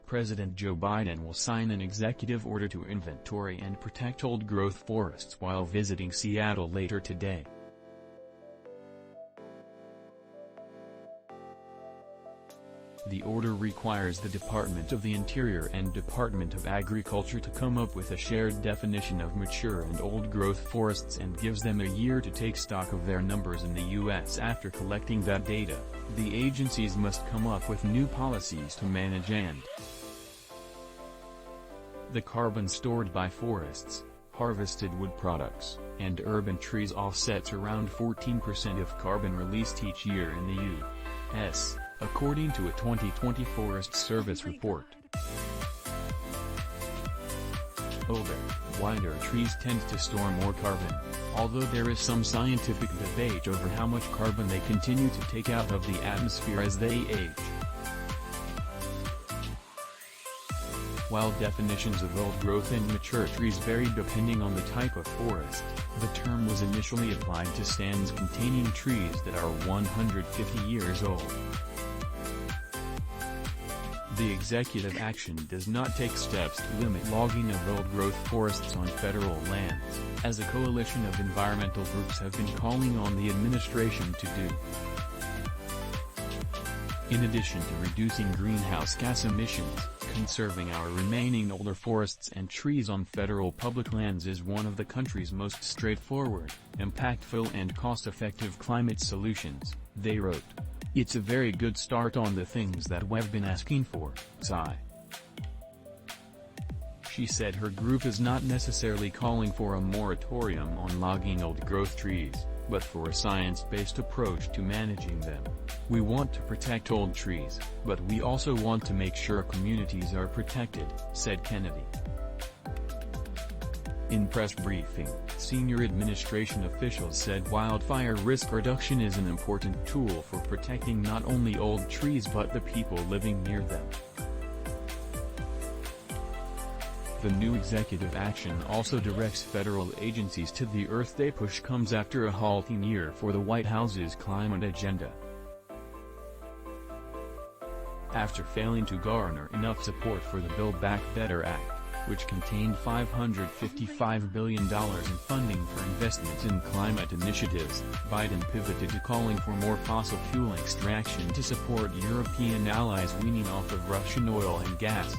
President Joe Biden will sign an executive order to inventory and protect old-growth forests while visiting Seattle later today. The order requires the Department of the Interior and Department of Agriculture to come up with a shared definition of mature and old-growth forests and gives them a year to take stock of their numbers in the U.S. After collecting that data, the agencies must come up with new policies to manage the carbon stored by forests, harvested wood products, and urban trees offsets around 14% of carbon released each year in the U.S., according to a 2020 Forest Service report. Older, wider trees tend to store more carbon, although there is some scientific debate over how much carbon they continue to take out of the atmosphere as they age. While definitions of old growth and mature trees vary depending on the type of forest, the term was initially applied to stands containing trees that are 150 years old. The executive action does not take steps to limit logging of old-growth forests on federal lands, as a coalition of environmental groups have been calling on the administration to do. In addition to reducing greenhouse gas emissions, conserving our remaining older forests and trees on federal public lands is one of the country's most straightforward, impactful and cost-effective climate solutions, they wrote. It's a very good start on the things that we've been asking for, sigh. She said her group is not necessarily calling for a moratorium on logging old-growth trees, but for a science-based approach to managing them. We want to protect old trees, but we also want to make sure communities are protected, said Kennedy. In press briefing, senior administration officials said wildfire risk reduction is an important tool for protecting not only old trees but the people living near them. The new executive action also directs federal agencies to the Earth Day push comes after a halting year for the White House's climate agenda. After failing to garner enough support for the Build Back Better Act, which contained $555 billion in funding for investments in climate initiatives, Biden pivoted to calling for more fossil fuel extraction to support European allies weaning off of Russian oil and gas.